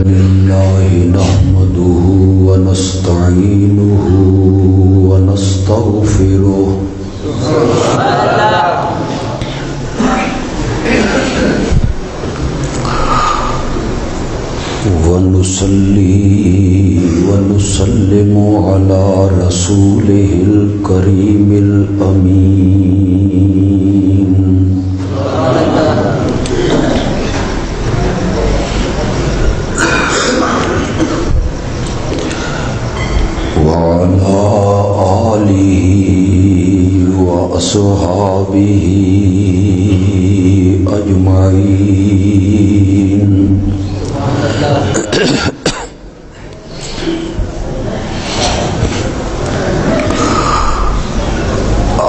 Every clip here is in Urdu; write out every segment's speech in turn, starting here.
لله نحمده ونستعينه ونستغفره ونصلي ونسلم على رسوله الكريم الأمين وعلى آله وأصحابه أجمعين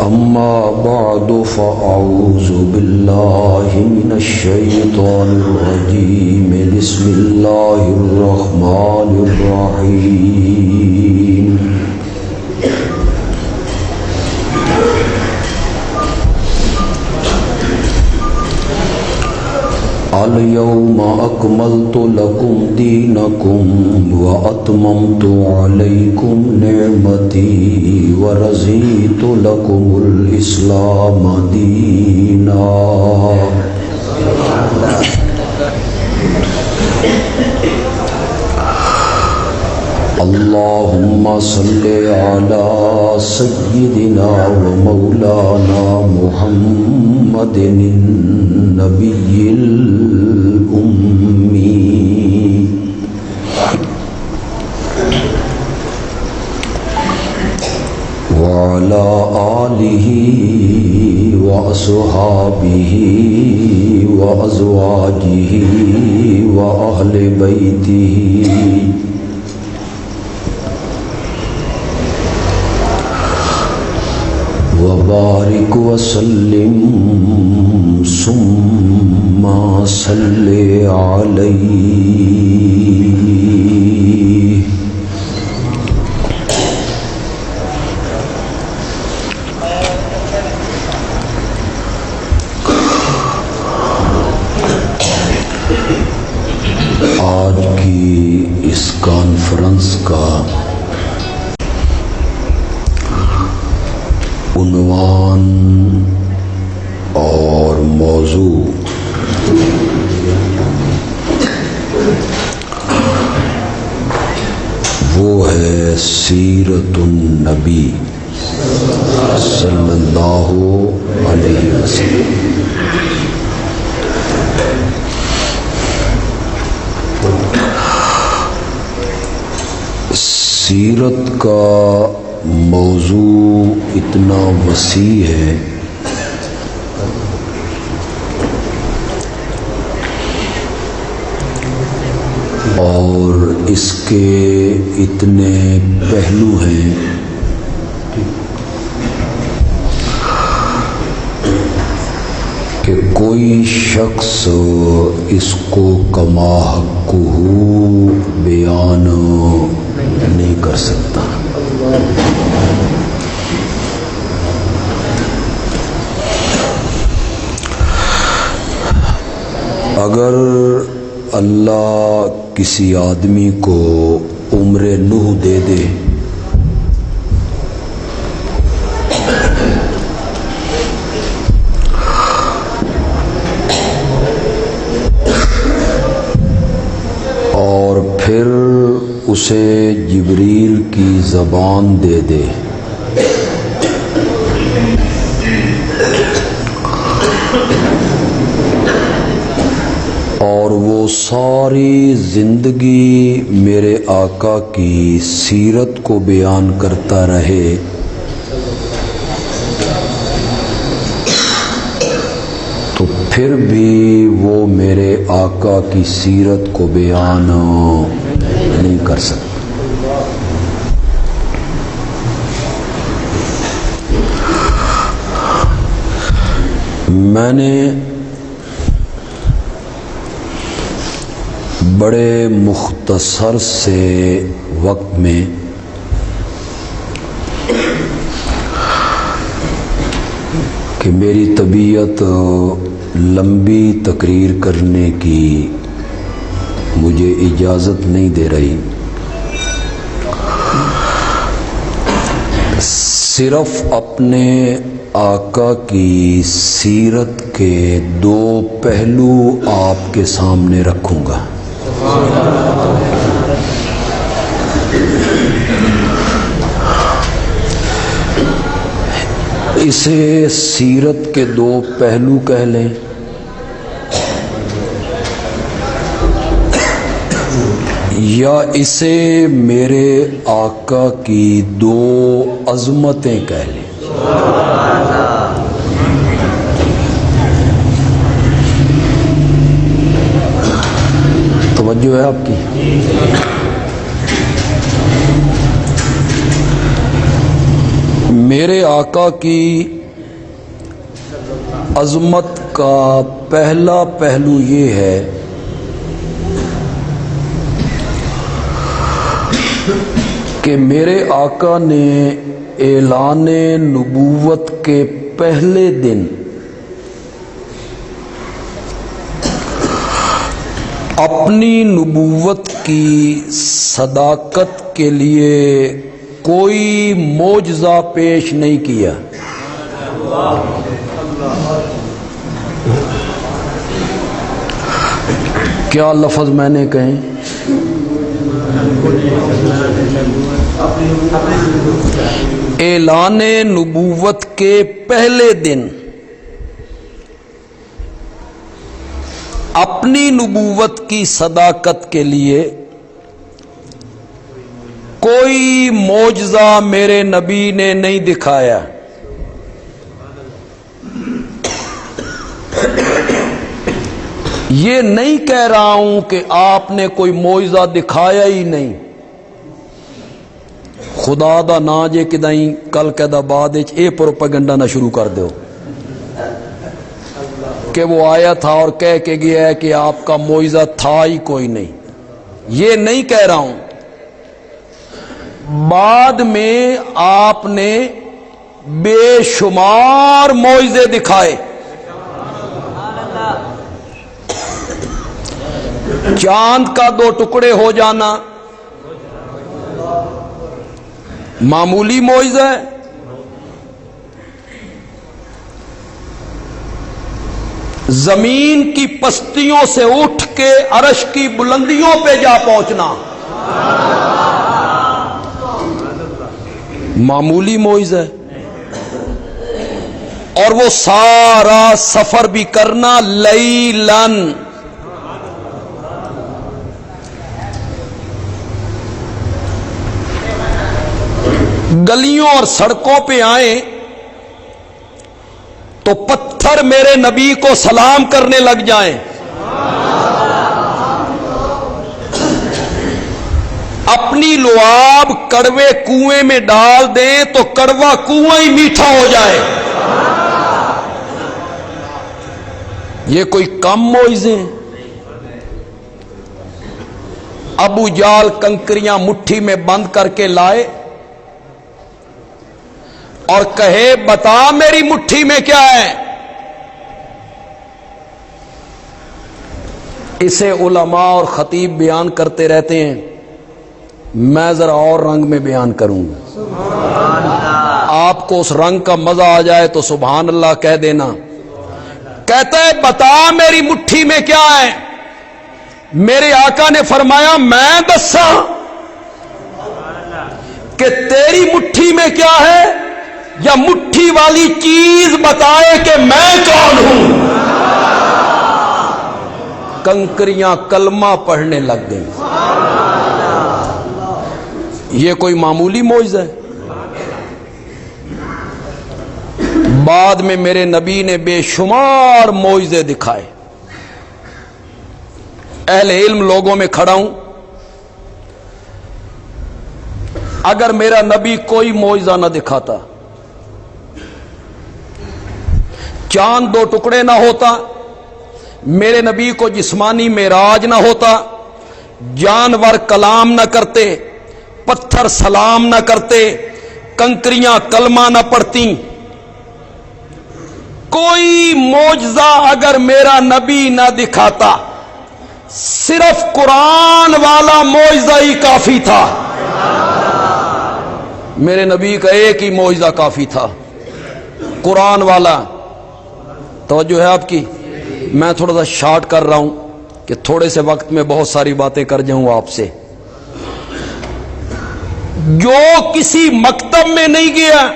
أما بعد فأعوذ بالله من الشيطان الرجيم بسم الله الرحمن الرحيم اليوم أكملت لكم دينكم وأتممت عليكم نعمتي ورضيت لكم الإسلام دينا اللهم صل على سيدنا ومولانا محمد النبي الأمي وعلى آله وأصحابه وأزواجه وأهل بيته وبارك وسلم ثم صل عليه آج کی اس کانفرنس کا عنوان اور موضوع وہ ہے سیرت النبی صلی اللہ علیہ وسلم۔ سیرت کا موضوع اتنا وسیع ہے اور اس کے اتنے پہلو ہیں کہ کوئی شخص اس کو کما حقہ بیان نہیں کر سکتا۔ اگر اللہ کسی آدمی کو عمر نوح دے دے اور پھر اسے جبریل کی زبان دے دے اور وہ ساری زندگی میرے آقا کی سیرت کو بیان کرتا رہے تو پھر بھی وہ میرے آقا کی سیرت کو بیان نہیں کر سکتا۔ میں نے بڑے مختصر سے وقت میں کہ میری طبیعت لمبی تقریر کرنے کی مجھے اجازت نہیں دے رہی. صرف اپنے آقا کی سیرت کے دو پہلو آپ کے سامنے رکھوں گا. اسے سیرت کے دو پہلو کہہ لیں یا اسے میرے آقا کی دو عظمتیں کہہ لیں. توجہ ہے آپ کی؟ میرے آقا کی عظمت کا پہلا پہلو یہ ہے کہ میرے آقا نے اعلان نبوت کے پہلے دن اپنی نبوت کی صداقت کے لیے کوئی معجزہ پیش نہیں کیا. کیا لفظ میں نے کہیں؟ اعلان نبوت کے پہلے دن اپنی نبوت کی صداقت کے لیے کوئی معجزہ میرے نبی نے نہیں دکھایا. یہ نہیں کہہ رہا ہوں کہ آپ نے کوئی معجزہ دکھایا ہی نہیں. خدا دا نا جے کدائیں کل کہدا بعد اے پروپیگنڈا نہ شروع کر دو کہ وہ آیا تھا اور کہہ کے گیا ہے کہ آپ کا معجزہ تھا ہی کوئی نہیں. یہ نہیں کہہ رہا ہوں. بعد میں آپ نے بے شمار معجزے دکھائے. چاند کا دو ٹکڑے ہو جانا معمولی معجزہ ہے. زمین کی پستیوں سے اٹھ کے عرش کی بلندیوں پہ جا پہنچنا معمولی معجزہ ہے. اور وہ سارا سفر بھی کرنا لیلن. گلیوں اور سڑکوں پہ آئیں تو پتھر میرے نبی کو سلام کرنے لگ جائیں. اپنی لعاب کڑوے کنویں میں ڈال دیں تو کڑوا کنواں ہی میٹھا ہو جائے. یہ کوئی کم معجزے ہیں؟ ابو جال کنکریاں مٹھی میں بند کر کے لائے اور کہے بتا میری مٹھی میں کیا ہے. اسے علماء اور خطیب بیان کرتے رہتے ہیں. میں ذرا اور رنگ میں بیان کروں گا. آپ کو اس رنگ کا مزہ آ جائے تو سبحان اللہ کہہ دینا. کہتا ہے بتا میری مٹھی میں کیا ہے. میرے آقا نے فرمایا میں دساں کہ تیری مٹھی میں کیا ہے یا مٹھی والی چیز بتائے کہ میں کون ہوں. کنکریاں کلمہ پڑھنے لگ گئیں. یہ کوئی معمولی معجزہ ہے؟ بعد میں میرے نبی نے بے شمار معجزے دکھائے. اہل علم لوگوں میں کھڑا ہوں. اگر میرا نبی کوئی معجزہ نہ دکھاتا, چاند دو ٹکڑے نہ ہوتا, میرے نبی کو جسمانی معراج نہ ہوتا, جانور کلام نہ کرتے, پتھر سلام نہ کرتے, کنکریاں کلمہ نہ پڑھتی, کوئی معجزہ اگر میرا نبی نہ دکھاتا صرف قرآن والا معجزہ ہی کافی تھا. میرے نبی کا ایک ہی معجزہ کافی تھا, قرآن والا. توجہ ہے آپ کی؟ میں تھوڑا سا شارٹ کر رہا ہوں کہ تھوڑے سے وقت میں بہت ساری باتیں کر جاؤں آپ سے. جو کسی مکتب میں نہیں گیا,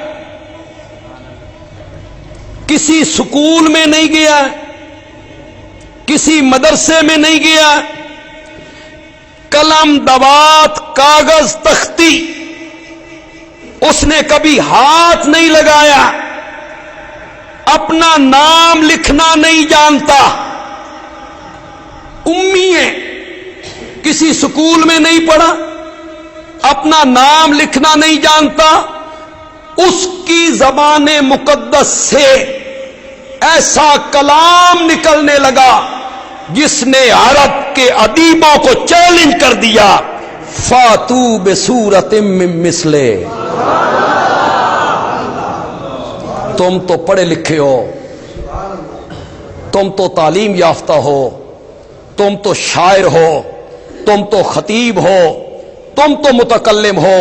کسی سکول میں نہیں گیا, کسی مدرسے میں نہیں گیا, قلم دوات کاغذ تختی اس نے کبھی ہاتھ نہیں لگایا, اپنا نام لکھنا نہیں جانتا, امی ہے, کسی سکول میں نہیں پڑھا, اپنا نام لکھنا نہیں جانتا, اس کی زبان مقدس سے ایسا کلام نکلنے لگا جس نے عرب کے ادیبوں کو چیلنج کر دیا, فاتو بسورۃ من مثلہ. تم تو پڑھے لکھے ہو, تم تو تعلیم یافتہ ہو, تم تو شاعر ہو, تم تو خطیب ہو, تم تو متکلم ہو,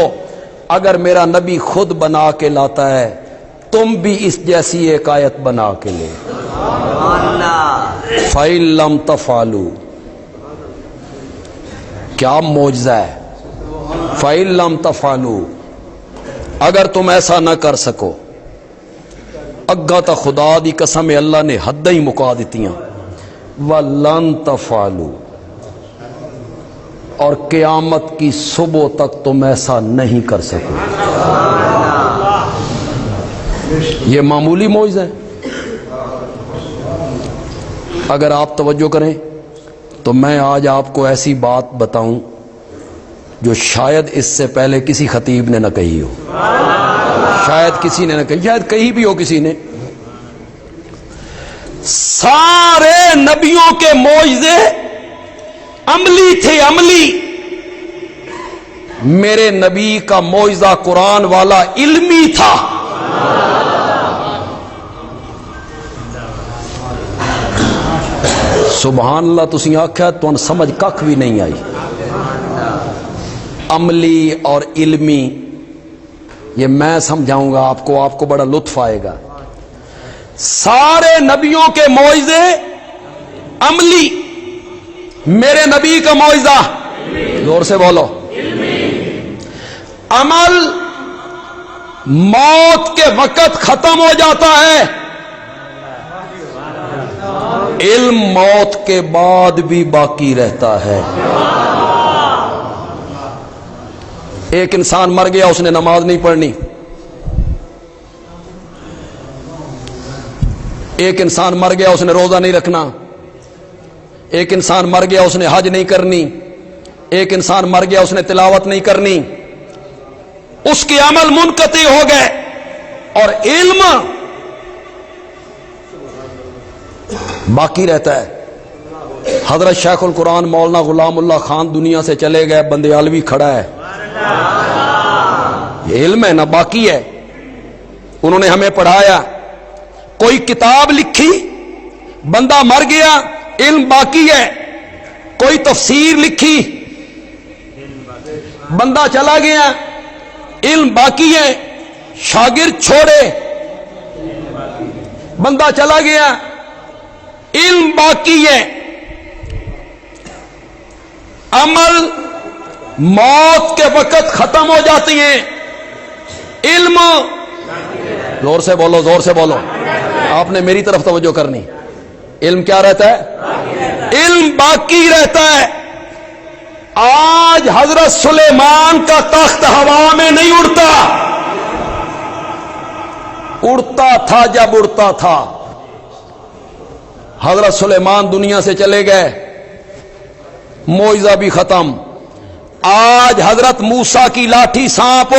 اگر میرا نبی خود بنا کے لاتا ہے تم بھی اس جیسی ایک آیت بنا کے لے. فَإِن لَّمْ تَفْعَلُوا, کیا معجزہ ہے. فَإِن لَّمْ تَفْعَلُوا, اگر تم ایسا نہ کر سکو, اگا تا خدا دی قسم اللہ نے حدیں ہی مکا دیتیاں. وَلَن تَفْعَلُوا, اور قیامت کی صبح تک تم ایسا نہیں کر سکو. یہ معمولی معجزہ ہے. اگر آپ توجہ کریں تو میں آج آپ کو ایسی بات بتاؤں جو شاید اس سے پہلے کسی خطیب نے نہ کہی ہو, شاید کسی نے نہ کہی, شاید کہی بھی ہو کسی نے. سارے نبیوں کے معجزے عملی تھے, عملی. میرے نبی کا معجزہ قرآن والا علمی تھا. سبحان اللہ. تسی آکھیا تو سمجھ ککھ بھی نہیں آئی. عملی اور علمی, یہ میں سمجھاؤں گا آپ کو بڑا لطف آئے گا. سارے نبیوں کے معجزے عملی, میرے نبی کا معجزہ زور سے بولو عمل. موت کے وقت ختم ہو جاتا ہے, علم موت کے بعد بھی باقی رہتا ہے. ایک انسان مر گیا, اس نے نماز نہیں پڑھنی. ایک انسان مر گیا, اس نے روزہ نہیں رکھنا. ایک انسان مر گیا, اس نے حج نہیں کرنی. ایک انسان مر گیا, اس نے تلاوت نہیں کرنی. اس کے عمل منقطع ہو گئے, اور علم باقی رہتا ہے. حضرت شیخ القرآن مولانا غلام اللہ خان دنیا سے چلے گئے, بندیالوی کھڑا ہے. یہ علم ہے نا, باقی ہے. انہوں نے ہمیں پڑھایا. کوئی کتاب لکھی, بندہ مر گیا, علم باقی ہے. کوئی تفسیر لکھی, بندہ چلا گیا, علم باقی ہے. شاگرد چھوڑے, بندہ چلا گیا, علم باقی ہے. عمل موت کے وقت ختم ہو جاتی ہیں, علم زور سے بولو, زور سے بولو. آپ نے میری طرف توجہ کرنی. علم کیا رہتا ہے؟ علم باقی رہتا ہے. آج حضرت سلیمان کا تخت ہوا میں نہیں اڑتا, اڑتا تھا جب اڑتا تھا. حضرت سلیمان دنیا سے چلے گئے, معجزہ بھی ختم. آج حضرت موسیٰ کی لاٹھی سانپ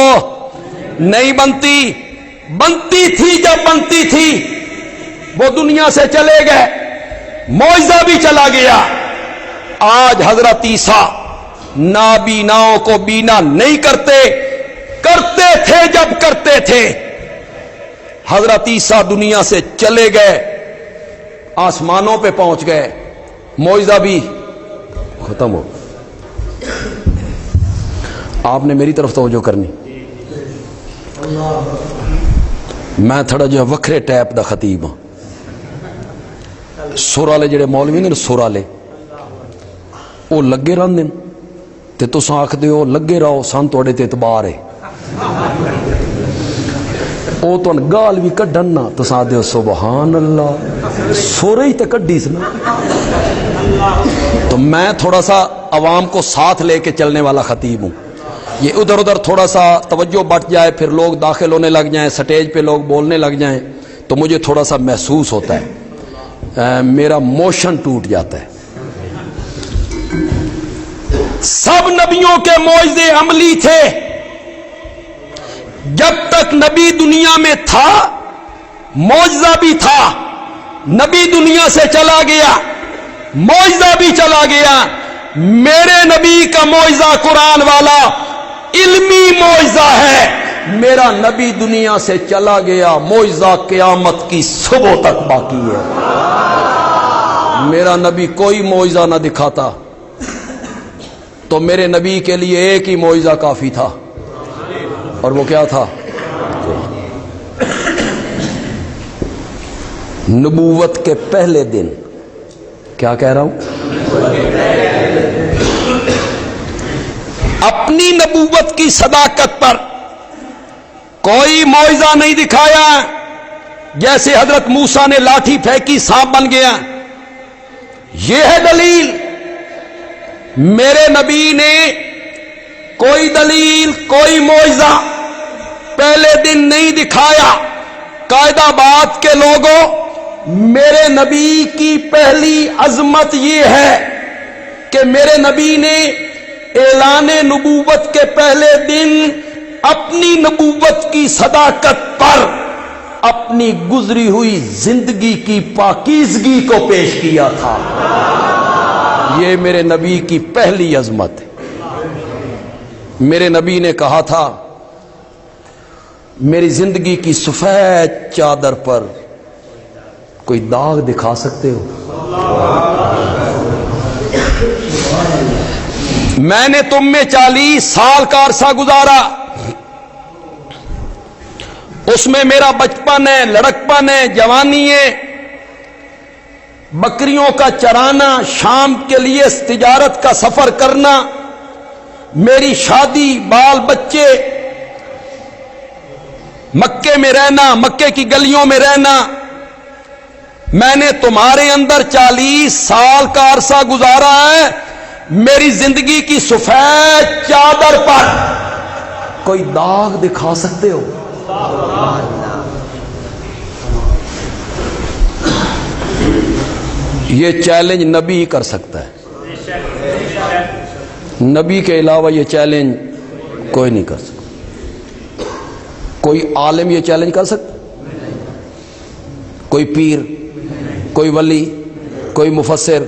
نہیں بنتی, بنتی تھی جب بنتی تھی. وہ دنیا سے چلے گئے, معجزہ بھی چلا گیا. آج حضرت عیسیٰ نابیناؤں کو بینا نہیں کرتے, کرتے تھے جب کرتے تھے. حضرت عیسیٰ دنیا سے چلے گئے, آسمانوں پہ پہنچ گئے, معجزہ بھی ختم ہو. آپ نے میری طرف توجہ کرنی. میں تھوڑا جو وکھرے ٹائپ دا خطیب ہاں. سر والے جڑے مولوی نے سر والے وہ لگے رہندے تے تساں آکھدے ہو لگے رہو سان تواڈے تے اعتبار ہے. او تو گال بھی کڈن نا تساں آدھے ہو سبحان اللہ سورے ہی تے کڈی س نا. تو میں تھوڑا سا عوام کو ساتھ لے کے چلنے والا خطیب ہوں. یہ ادھر ادھر تھوڑا سا توجہ بٹ جائے پھر لوگ داخل ہونے لگ جائیں سٹیج پہ لوگ بولنے لگ جائیں تو مجھے تھوڑا سا محسوس ہوتا ہے میرا موشن ٹوٹ جاتا ہے. سب نبیوں کے معجزے عملی تھے. جب تک نبی دنیا میں تھا معجزہ بھی تھا. نبی دنیا سے چلا گیا معجزہ بھی چلا گیا. میرے نبی کا معجزہ قرآن والا علمی معجزہ ہے. میرا نبی دنیا سے چلا گیا معجزہ قیامت کی صبح تک باقی ہے. میرا نبی کوئی معجزہ نہ دکھاتا تو میرے نبی کے لیے ایک ہی معجزہ کافی تھا اور وہ کیا تھا؟ نبوت کے پہلے دن. کیا کہہ رہا ہوں؟ اپنی نبوت کی صداقت پر کوئی معجزہ نہیں دکھایا. جیسے حضرت موسیٰ نے لاٹھی پھینکی سانپ بن گیا. یہ ہے دلیل. میرے نبی نے کوئی دلیل کوئی معجزہ پہلے دن نہیں دکھایا. قاعدہ بات کے لوگوں میرے نبی کی پہلی عظمت یہ ہے کہ میرے نبی نے اعلان نبوت کے پہلے دن اپنی نبوت کی صداقت پر اپنی گزری ہوئی زندگی کی پاکیزگی کو پیش کیا تھا. یہ میرے نبی کی پہلی عظمت ہے. میرے نبی نے کہا تھا میری زندگی کی سفید چادر پر کوئی داغ دکھا سکتے ہو؟ میں نے تم میں 40 سال کا عرصہ گزارا. اس میں میرا بچپن ہے لڑکپن ہے جوانی ہے. بکریوں کا چرانا شام کے لیے تجارت کا سفر کرنا میری شادی بال بچے مکے میں رہنا مکے کی گلیوں میں رہنا. میں نے تمہارے اندر 40 سال کا عرصہ گزارا ہے. میری زندگی کی سفید چادر پر کوئی داغ دکھا سکتے ہو؟ یہ چیلنج نبی کر سکتا ہے. نبی کے علاوہ یہ چیلنج کوئی نہیں کر سکتا. کوئی عالم یہ چیلنج کر سکتا؟ کوئی پیر کوئی ولی کوئی مفسر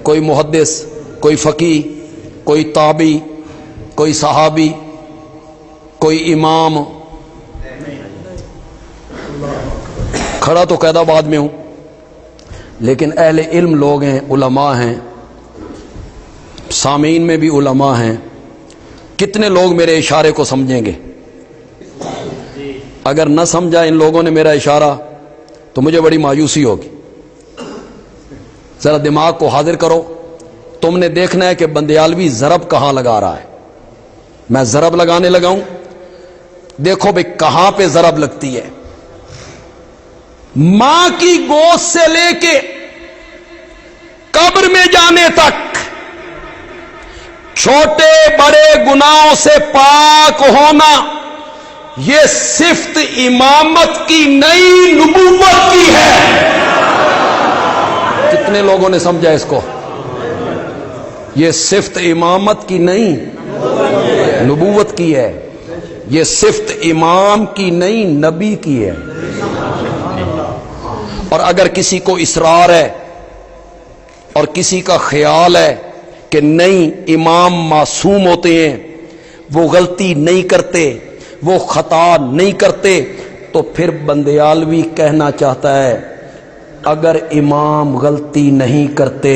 کوئی محدث کوئی فقی کوئی تابعی کوئی صحابی کوئی امام. کھڑا تو قید آباد میں ہوں لیکن اہل علم لوگ ہیں علماء ہیں سامعین میں بھی علماء ہیں. کتنے لوگ میرے اشارے کو سمجھیں گے؟ اگر نہ سمجھا ان لوگوں نے میرا اشارہ تو مجھے بڑی مایوسی ہوگی. ذرا دماغ کو حاضر کرو. تم نے دیکھنا ہے کہ بندیالوی ضرب کہاں لگا رہا ہے. میں ضرب لگانے لگا ہوں. دیکھو بھئی کہاں پہ ضرب لگتی ہے. ماں کی گود سے لے کے قبر میں جانے تک چھوٹے بڑے گناہوں سے پاک ہونا یہ صفت امامت کی نئی نبوت کی ہے. کتنے لوگوں نے سمجھا اس کو؟ یہ صفت امامت کی نہیں نبوت کی ہے. یہ صفت امام کی نہیں نبی کی ہے. اور اگر کسی کو اصرار ہے اور کسی کا خیال ہے کہ نہیں امام معصوم ہوتے ہیں وہ غلطی نہیں کرتے وہ خطا نہیں کرتے تو پھر بندیالوی کہنا چاہتا ہے اگر امام غلطی نہیں کرتے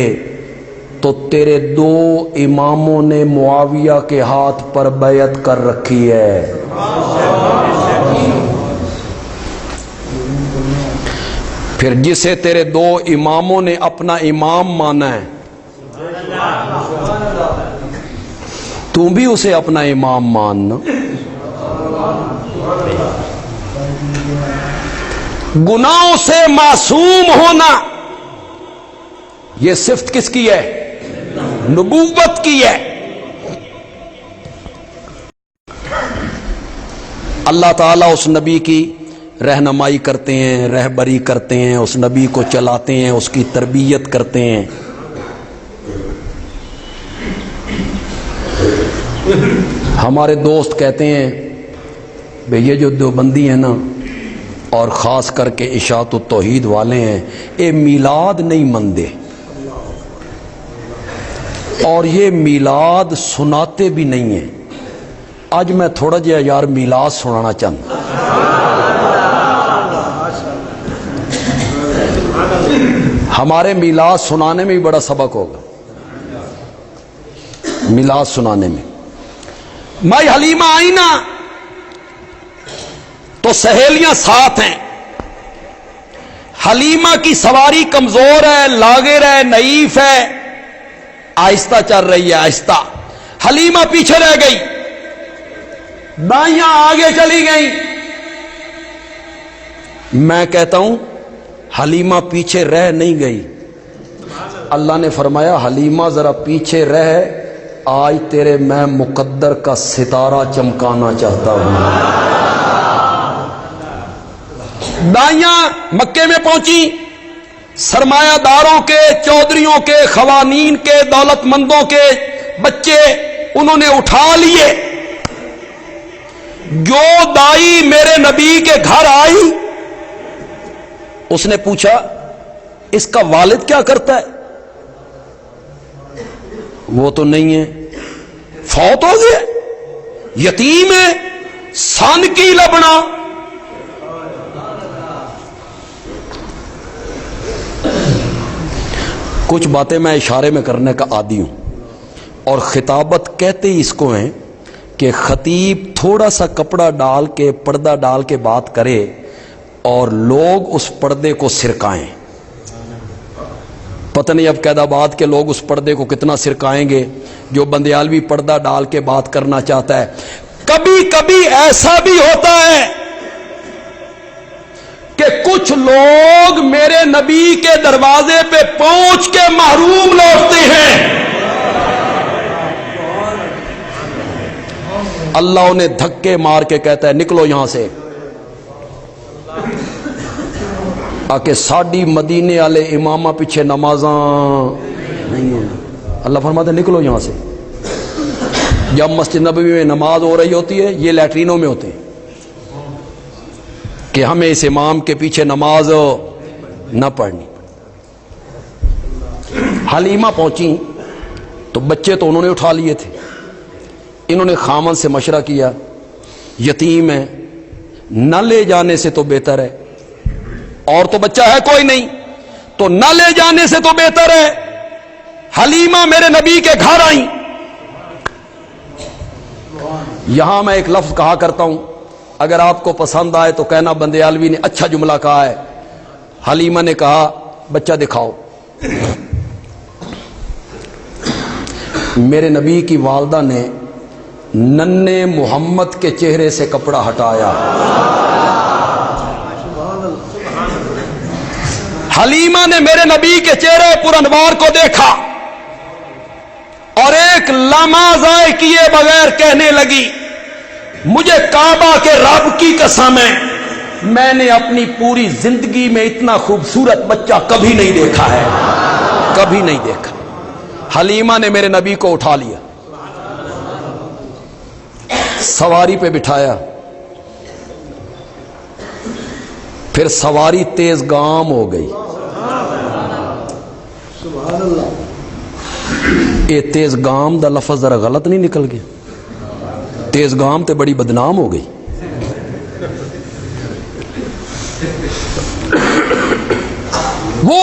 تو تیرے دو اماموں نے معاویہ کے ہاتھ پر بیعت کر رکھی ہے. پھر جسے تیرے دو اماموں نے اپنا امام مانا ہے تو بھی اسے اپنا امام ماننا. گناہوں سے معصوم ہونا یہ صفت کس کی ہے؟ نبوت کی ہے. اللہ تعالیٰ اس نبی کی رہنمائی کرتے ہیں، رہبری کرتے ہیں، اس نبی کو چلاتے ہیں، اس کی تربیت کرتے ہیں. ہمارے دوست کہتے ہیں بھئی یہ جو دیوبندی ہیں نا اور خاص کر کے اشاعت التوحید والے ہیں یہ میلاد نہیں مندے اور یہ میلاد سناتے بھی نہیں ہیں. آج میں تھوڑا جہا یار میلاد سنانا چاہتا. ہمارے میلاد سنانے میں بھی بڑا سبق ہوگا. میلاد سنانے میں مائی حلیمہ آئی نا تو سہیلیاں ساتھ ہیں. حلیمہ کی سواری کمزور ہے، لاغر ہے، نحیف ہے، آہستہ چل رہی ہے، آہستہ. حلیمہ پیچھے رہ گئی، دائیاں آگے چلی گئیں. میں کہتا ہوں حلیمہ پیچھے رہ نہیں گئی. اللہ نے فرمایا حلیمہ ذرا پیچھے رہ، آج تیرے میں مقدر کا ستارہ چمکانا چاہتا ہوں. دائیاں مکے میں پہنچی، سرمایہ داروں کے، چودھریوں کے، خوانین کے، دولت مندوں کے بچے انہوں نے اٹھا لیے. جو دائی میرے نبی کے گھر آئی اس نے پوچھا اس کا والد کیا کرتا ہے؟ وہ تو نہیں ہے، فوت ہو گیا، یتیم ہے، سن کی لبنا. کچھ باتیں میں اشارے میں کرنے کا عادی ہوں اور خطابت کہتے ہی اس کو ہیں کہ خطیب تھوڑا سا کپڑا ڈال کے، پردہ ڈال کے بات کرے اور لوگ اس پردے کو سرکائیں. پتہ نہیں اب قید آباد کے لوگ اس پردے کو کتنا سرکائیں گے جو بندیالوی پردہ ڈال کے بات کرنا چاہتا ہے. کبھی کبھی ایسا بھی ہوتا ہے کہ کچھ لوگ میرے نبی کے دروازے پہ پہنچ کے محروم لوٹتے ہیں. اللہ انہیں دھکے مار کے کہتا ہے نکلو یہاں سے. آکے ساڑی مدینے والے امامہ پیچھے نمازاں نہیں ہیں. اللہ فرماتا ہے نکلو یہاں سے. جب مسجد نبوی میں نماز ہو رہی ہوتی ہے یہ لیٹرینوں میں ہوتے ہیں کہ ہمیں اس امام کے پیچھے نماز نہ پڑھنی. حلیمہ پہنچی تو بچے تو انہوں نے اٹھا لیے تھے. انہوں نے خامن سے مشورہ کیا یتیم ہے، نہ لے جانے سے تو بہتر ہے، اور تو بچہ ہے کوئی نہیں تو نہ لے جانے سے تو بہتر ہے. حلیمہ میرے نبی کے گھر آئیں. یہاں میں ایک لفظ کہا کرتا ہوں، اگر آپ کو پسند آئے تو کہنا بندیالوی نے اچھا جملہ کہا ہے. حلیمہ نے کہا بچہ دکھاؤ. میرے نبی کی والدہ نے ننھے محمد کے چہرے سے کپڑا ہٹایا. حلیمہ نے میرے نبی کے چہرے پر انوار کو دیکھا اور ایک لمحہ ضائع کیے بغیر کہنے لگی مجھے کعبہ کے رب کی قسم ہے میں نے اپنی پوری زندگی میں اتنا خوبصورت بچہ کبھی نہیں دیکھا ہے، کبھی نہیں دیکھا. حلیمہ نے میرے نبی کو اٹھا لیا، سواری پہ بٹھایا. پھر سواری تیز گام ہو گئی. یہ تیز گام دا لفظ ذرا غلط نہیں نکل گیا؟ تیز گام تے بڑی بدنام ہو گئی. وہ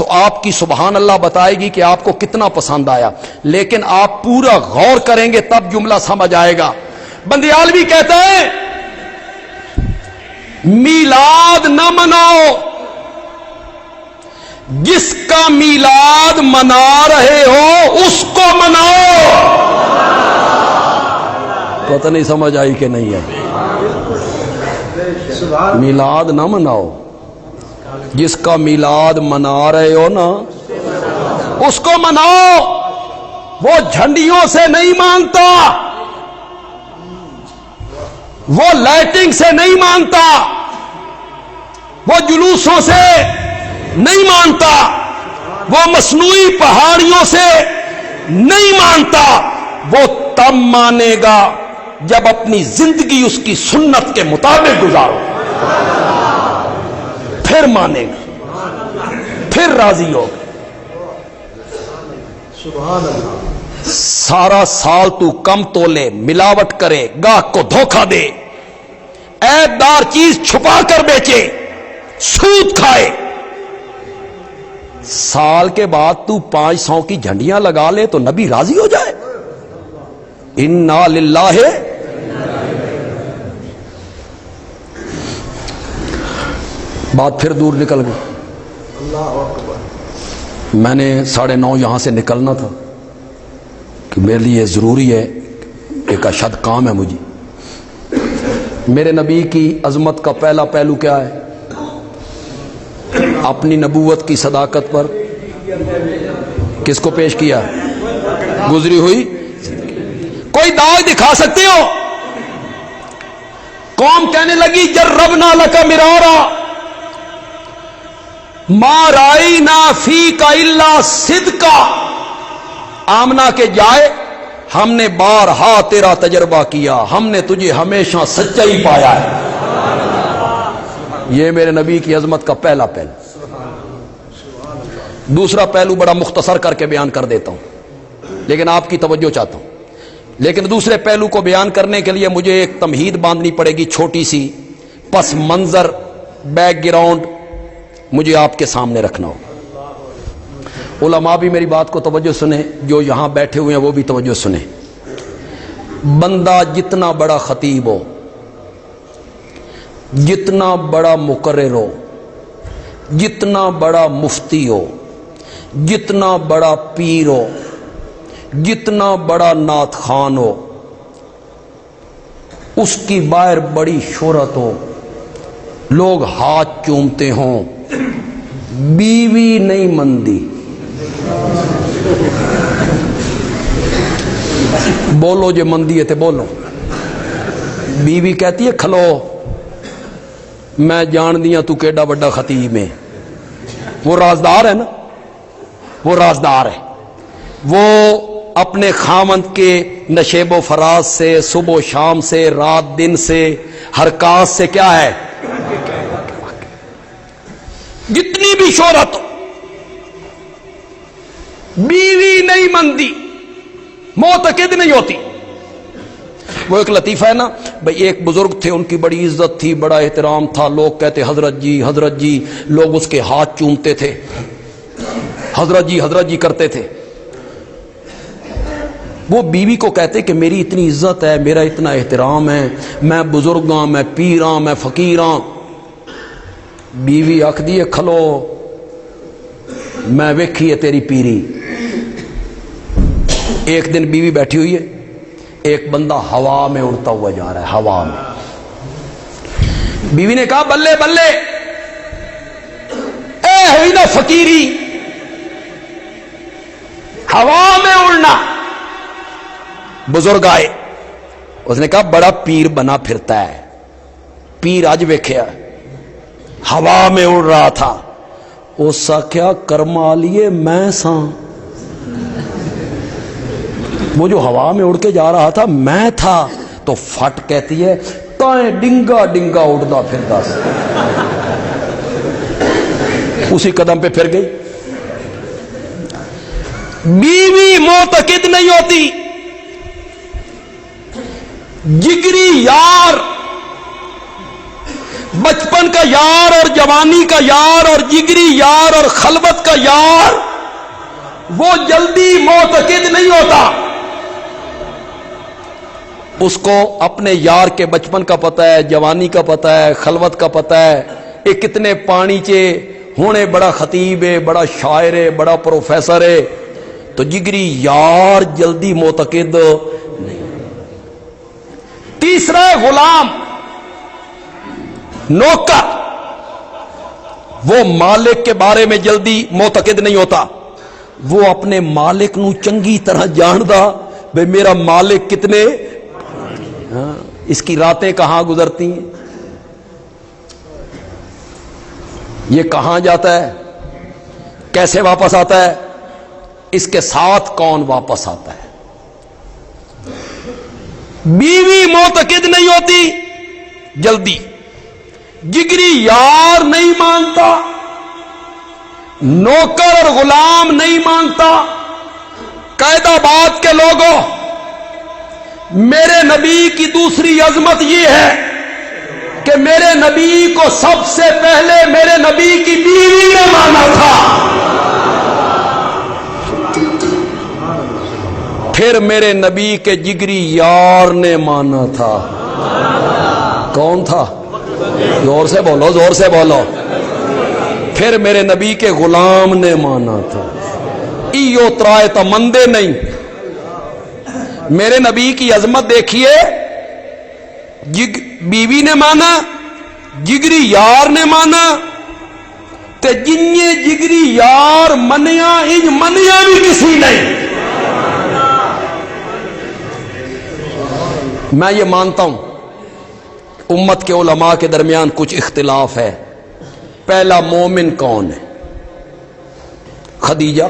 تو آپ کی سبحان اللہ بتائے گی کہ آپ کو کتنا پسند آیا، لیکن آپ پورا غور کریں گے تب جملہ سمجھ آئے گا۔ بندیالوی کہتا ہے میلاد نہ مناؤ، جس کا میلاد منا رہے ہو اس کو مناؤ۔ پتہ نہیں سمجھ آئی کہ نہیں ہے؟ میلاد نہ مناؤ، جس کا میلاد منا رہے ہو نا اس کو مناؤ۔ وہ جھنڈیوں سے نہیں مانتا، وہ لائٹنگ سے نہیں مانتا، وہ جلوسوں سے نہیں مانتا، وہ مصنوعی پہاڑیوں سے نہیں مانتا۔ وہ تب مانے گا جب اپنی زندگی اس کی سنت کے مطابق گزارو، پھر مانے گا، پھر راضی ہوگا۔ سارا سال تو کم تولے، ملاوٹ کرے، گاہک کو دھوکہ دے، عیب دار چیز چھپا کر بیچے، سود کھائے، سال کے بعد تو 500 کی جھنڈیاں لگا لے تو نبی راضی ہو جائے؟ انا للہ۔ بات پھر دور نکل گئی۔ میں نے 9:30 یہاں سے نکلنا تھا کہ میرے لیے ضروری ہے، ایک اشد کام ہے مجھے۔ میرے نبی کی عظمت کا پہلا پہلو کیا ہے؟ اپنی نبوت کی صداقت پر کس کو پیش کیا؟ گزری ہوئی۔ کوئی داغ دکھا سکتے ہو؟ قوم کہنے لگی جربنا لک مرارا ما رائینا فیک الا صدقا۔ آمنہ کے جائے ہم نے بارہا تیرا تجربہ کیا، ہم نے تجھے ہمیشہ سچائی پایا ہے۔ یہ میرے نبی کی عظمت کا پہلا پہلو۔ دوسرا پہلو بڑا مختصر کر کے بیان کر دیتا ہوں، لیکن آپ کی توجہ چاہتا ہوں۔ لیکن دوسرے پہلو کو بیان کرنے کے لیے مجھے ایک تمہید باندھنی پڑے گی، چھوٹی سی پس منظر، بیک گراؤنڈ مجھے آپ کے سامنے رکھنا ہو۔ علماء بھی میری بات کو توجہ سنیں، جو یہاں بیٹھے ہوئے ہیں وہ بھی توجہ سنیں۔ بندہ جتنا بڑا خطیب ہو، جتنا بڑا مقرر ہو، جتنا بڑا مفتی ہو، جتنا بڑا پیر ہو، جتنا بڑا نعت خوان ہو، اس کی باہر بڑی شہرت ہو، لوگ ہاتھ چومتے ہوں، بیوی نہیں مندی۔ بولو جو مندی ہے تے بولو۔ بیوی کہتی ہے کھلو، میں جان دیا تو کیڈا بڑا خطیب ہے۔ وہ رازدار ہے نا، وہ رازدار ہے، وہ اپنے خامند کے نشیب و فراز سے، صبح و شام سے، رات دن سے، حرکات سے کیا ہے؟ جتنی بھی شہرت ہو، بیوی نہیں مندی، معتقد نہیں ہوتی۔ وہ ایک لطیفہ ہے نا بھئی، ایک بزرگ تھے، ان کی بڑی عزت تھی، بڑا احترام تھا، لوگ کہتے حضرت جی حضرت جی، لوگ اس کے ہاتھ چومتے تھے، حضرت جی کرتے تھے۔ وہ بیوی کو کہتے کہ میری اتنی عزت ہے، میرا اتنا احترام ہے، میں بزرگ ہاں، میں پیر ہاں، میں فقیر ہاں۔ بیوی آکھ دی کھلو، میں ویکھی ہے تیری پیری۔ ایک دن بیوی بیٹھی ہوئی ہے، ایک بندہ ہوا میں اڑتا ہوا جا رہا ہے، ہوا میں۔ بیوی نے کہا بلے بلے، اے ہوئی نا فقیری، ہوا میں اڑنا۔ بزرگ آئے، اس نے کہا بڑا پیر بنا پھرتا ہے، پیر اج ویکھیا ہوا میں اڑ رہا تھا۔ اس کیا کرما لیے میں ساں، وہ جو ہوا میں اڑ کے جا رہا تھا میں تھا۔ تو فٹ کہتی ہے تائیں ڈنگا ڈنگا اڑتا پھرتا سی۔ اسی قدم پہ پھر گئی۔ بیوی معتقد نہیں ہوتی، جگری یار بچپن کا یار اور جوانی کا یار اور جگری یار اور خلوت کا یار وہ جلدی معتقد نہیں ہوتا. اس کو اپنے یار کے بچپن کا پتہ ہے، جوانی کا پتہ ہے، خلوت کا پتہ ہے، یہ کتنے پانی چے ہونے، بڑا خطیب ہے، بڑا شاعر ہے، بڑا پروفیسر ہے. تو جگری یار جلدی معتقد نہیں. تیسرا ہے غلام، نوکر. وہ مالک کے بارے میں جلدی معتقد نہیں ہوتا، وہ اپنے مالک نو چنگی طرح جاندا بھئی میرا مالک کتنے، اس کی راتیں کہاں گزرتی ہیں، یہ کہاں جاتا ہے، کیسے واپس آتا ہے، اس کے ساتھ کون واپس آتا ہے. بیوی معتقد نہیں ہوتی جلدی، جگری یار نہیں مانتا، نوکر اور غلام نہیں مانتا. قائد آباد کے لوگوں، میرے نبی کی دوسری عظمت یہ ہے کہ میرے نبی کو سب سے پہلے میرے نبی کی بیوی نے مانا تھا، پھر میرے نبی کے جگری یار نے مانا تھا. کون تھا؟ زور سے بولو، زور سے بولو. پھر میرے نبی کے غلام نے مانا تھا. ایو ترائے تا مندے نہیں. میرے نبی کی عظمت دیکھیے، بیوی نے مانا، جگری یار نے مانا، تے جنیہ جگری یار منیا انج منیا بھی کسی نہیں. میں یہ مانتا ہوں امت کے علماء کے درمیان کچھ اختلاف ہے. پہلا مومن کون ہے؟ خدیجہ،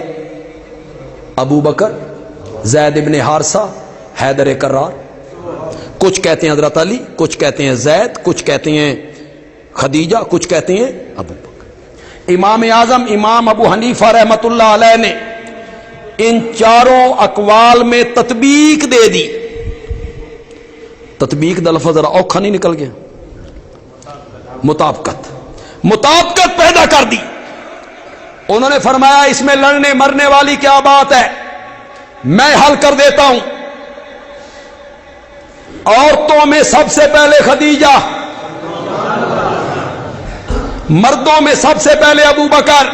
ابو بکر، زید ابن حارثہ، حیدر کرار. کچھ کہتے ہیں حضرت علی، کچھ کہتے ہیں زید، کچھ کہتے ہیں خدیجہ، کچھ کہتے ہیں ابو بکر. امام اعظم امام ابو حنیفہ رحمت اللہ علیہ نے ان چاروں اقوال میں تطبیق دے دی. تطبیق دا لفظ ذرا اوکھا نہیں نکل گیا؟ مطابقت پیدا کر دی. انہوں نے فرمایا اس میں لڑنے مرنے والی کیا بات ہے، میں حل کر دیتا ہوں. عورتوں میں سب سے پہلے خدیجہ، مردوں میں سب سے پہلے ابو بکر،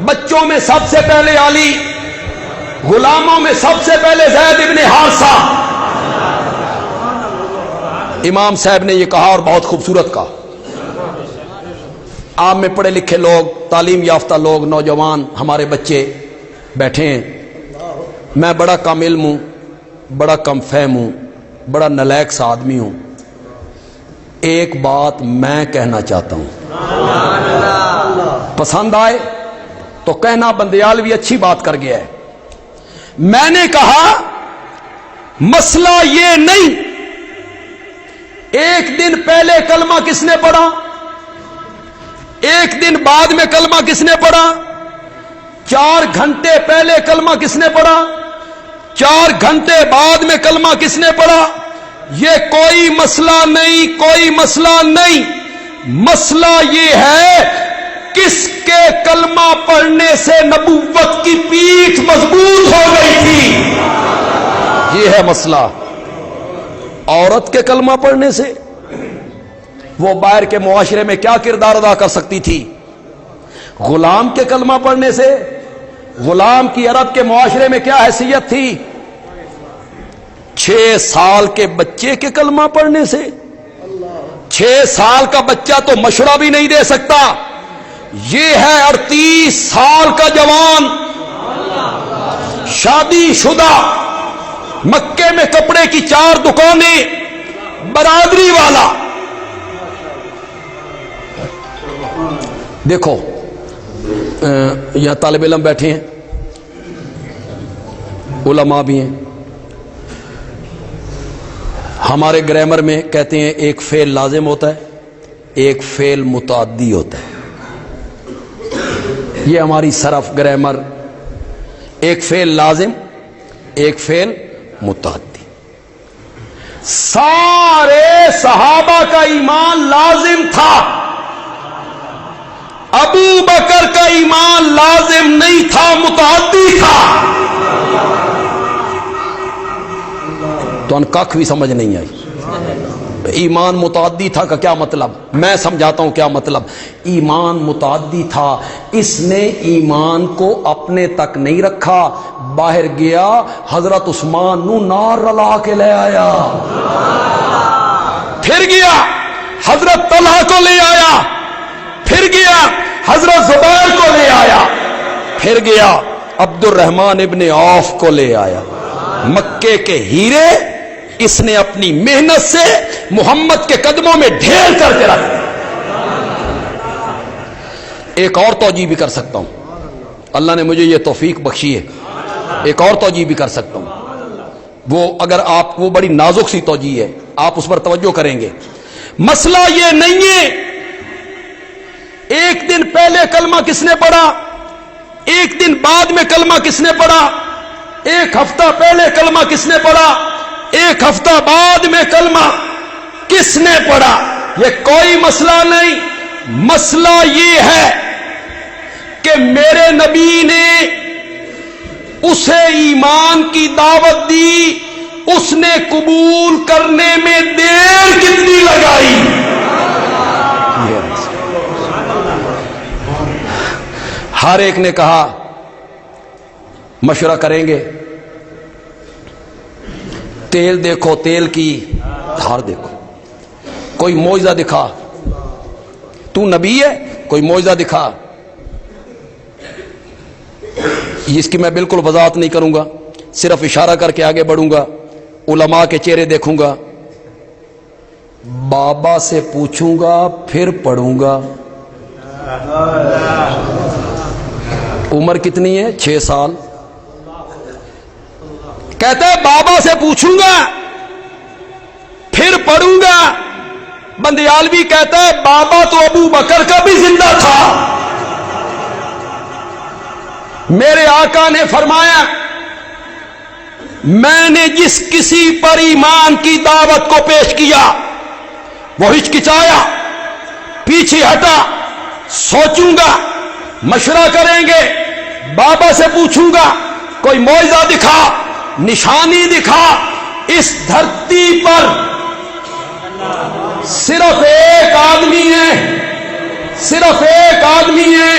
بچوں میں سب سے پہلے علی، غلاموں میں سب سے پہلے زید ابن حارثہ. امام صاحب نے یہ کہا اور بہت خوبصورت کہا. عام میں پڑھے لکھے لوگ، تعلیم یافتہ لوگ، نوجوان ہمارے بچے بیٹھے ہیں. میں بڑا کم علم ہوں، بڑا کم فہم ہوں، بڑا نالائق سا آدمی ہوں. ایک بات میں کہنا چاہتا ہوں، پسند آئے تو کہنا، بندیال بھی اچھی بات کر گیا ہے. میں نے کہا مسئلہ یہ نہیں ایک دن پہلے کلمہ کس نے پڑھا، ایک دن بعد میں کلمہ کس نے پڑھا، 4 گھنٹے پہلے کلمہ کس نے پڑھا، 4 گھنٹے بعد میں کلمہ کس نے پڑھا. یہ کوئی مسئلہ نہیں، کوئی مسئلہ نہیں. مسئلہ یہ ہے کس کے کلمہ پڑھنے سے نبوت کی پیٹھ مضبوط ہو گئی تھی. یہ ہے مسئلہ. عورت کے کلمہ پڑھنے سے وہ باہر کے معاشرے میں کیا کردار ادا کر سکتی تھی، غلام کے کلمہ پڑھنے سے غلام کی عرب کے معاشرے میں کیا حیثیت تھی، 6 سال کے بچے کے کلمہ پڑھنے سے. 6 سال کا بچہ تو مشورہ بھی نہیں دے سکتا، یہ ہے 38 سال کا جوان، شادی شدہ، مکے میں کپڑے کی 4 دکانیں، برادری والا. دیکھو یہاں طالب علم بیٹھے ہیں، علماء بھی ہیں. ہمارے گرامر میں کہتے ہیں ایک فعل لازم ہوتا ہے، ایک فعل متعدی ہوتا ہے. یہ ہماری صرف گرامر، ایک فعل لازم، ایک فعل متعدی. سارے صحابہ کا ایمان لازم تھا، ابو بکر کا ایمان لازم نہیں تھا، متعدی تھا. تو ان کخ بھی سمجھ نہیں آئی. ایمان متعدی تھا کا کیا مطلب؟ میں سمجھاتا ہوں کیا مطلب. ایمان متعدی تھا، اس نے ایمان کو اپنے تک نہیں رکھا، باہر گیا حضرت عثمان نو نار رلا کے لے آیا، پھر گیا حضرت طلحہ کو لے آیا، پھر گیا حضرت زبیر کو لے آیا، پھر گیا عبد الرحمن ابن عوف کو لے آیا. مکے کے ہیرے اس نے اپنی محنت سے محمد کے قدموں میں ڈھیر کر کے رکھ. ایک اور توجیہ بھی کر سکتا ہوں، اللہ نے مجھے یہ توفیق بخشی ہے، ایک اور توجیہ بھی کر سکتا ہوں. وہ اگر آپ، وہ بڑی نازک سی توجیہ ہے، آپ اس پر توجہ کریں گے. مسئلہ یہ نہیں ہے ایک دن پہلے کلمہ کس نے پڑھا، ایک دن بعد میں کلمہ کس نے پڑھا، ایک ہفتہ پہلے کلمہ کس نے پڑھا، ایک ہفتہ بعد میں کلمہ کس نے پڑھا. یہ کوئی مسئلہ نہیں. مسئلہ یہ ہے کہ میرے نبی نے اسے ایمان کی دعوت دی، اس نے قبول کرنے میں دیر کتنی لگائی. ہر ایک نے کہا مشورہ کریں گے، تیل دیکھو، تیل کی دھار دیکھو، کوئی معجزہ دکھا، تو نبی ہے کوئی معجزہ دکھا. اس کی میں بالکل وضاحت نہیں کروں گا، صرف اشارہ کر کے آگے بڑھوں گا. علماء کے چہرے دیکھوں گا، بابا سے پوچھوں گا پھر پڑھوں گا. عمر کتنی ہے؟ 6 سال. کہتے ہیں بابا سے پوچھوں گا پھر پڑھوں گا. بندیالوی کہتا ہے بابا تو ابو بکر کا بھی زندہ تھا. میرے آقا نے فرمایا میں نے جس کسی پر ایمان کی دعوت کو پیش کیا وہ ہچکچایا، پیچھے ہٹا، سوچوں گا، مشورہ کریں گے، بابا سے پوچھوں گا، کوئی معجزہ دکھا، نشانی دکھا. اس دھرتی پر صرف ایک آدمی ہے، صرف ایک آدمی ہے،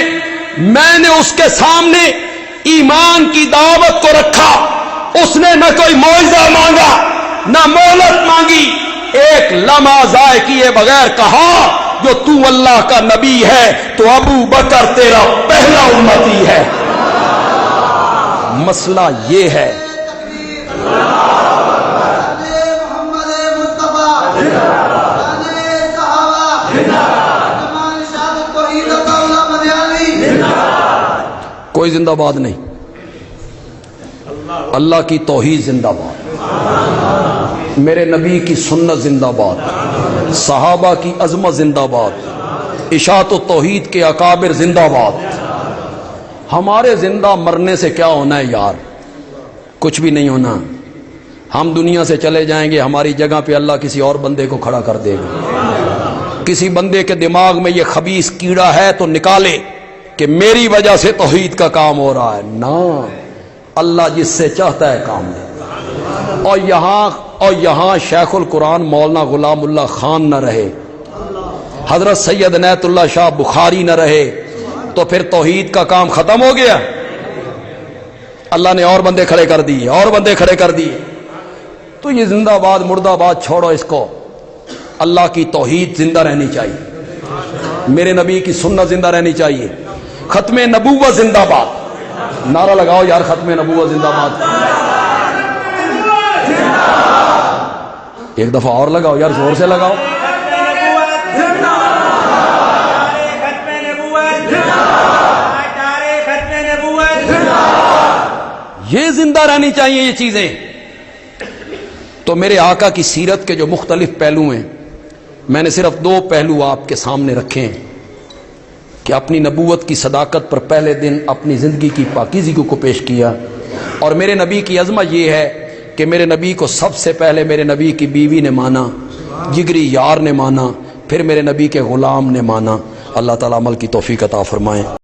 میں نے اس کے سامنے ایمان کی دعوت کو رکھا، اس نے نہ کوئی معجزہ مانگا نہ مہلت مانگی، ایک لمحہ ضائع کیے بغیر کہا جو تو اللہ کا نبی ہے تو ابو بکر تیرا پہلا امتی ہے. مسئلہ یہ ہے کوئی زندہ باد نہیں، اللہ کی توحید زندہ باد، میرے نبی کی سنت زندہ باد، صحابہ کی عظمت زندہ باد، اشاعت و توحید کے اکابر زندہ باد. ہمارے زندہ مرنے سے کیا ہونا ہے یار؟ کچھ بھی نہیں ہونا. ہم دنیا سے چلے جائیں گے، ہماری جگہ پہ اللہ کسی اور بندے کو کھڑا کر دے گا. کسی بندے کے دماغ میں یہ خبیث کیڑا ہے تو نکالے کہ میری وجہ سے توحید کا کام ہو رہا ہے. نہ، اللہ جس سے چاہتا ہے کام دے. اور یہاں شیخ القرآن مولانا غلام اللہ خان نہ رہے، حضرت سید عنایت اللہ شاہ بخاری نہ رہے تو پھر توحید کا کام ختم ہو گیا. اللہ نے اور بندے کھڑے کر دیے، اور بندے کھڑے کر دیے. تو یہ زندہ باد مردہ باد چھوڑو اس کو. اللہ کی توحید زندہ رہنی چاہیے، میرے نبی کی سنت زندہ رہنی چاہیے. ختم نبوت زندہ باد. نعرہ لگاؤ یار، ختم نبوت زندہ باد. ایک دفعہ اور لگاؤ یار، زور سے لگاؤ. یہ زندہ رہنی چاہیے یہ چیزیں. تو میرے آقا کی سیرت کے جو مختلف پہلو ہیں، میں نے صرف 2 پہلو آپ کے سامنے رکھے ہیں کہ اپنی نبوت کی صداقت پر پہلے دن اپنی زندگی کی پاکیزگی کو پیش کیا. اور میرے نبی کی عظمت یہ ہے کہ میرے نبی کو سب سے پہلے میرے نبی کی بیوی نے مانا. جگری یار نے مانا، پھر میرے نبی کے غلام نے مانا۔ اللہ تعالیٰ عمل کی توفیق عطا فرمائیں۔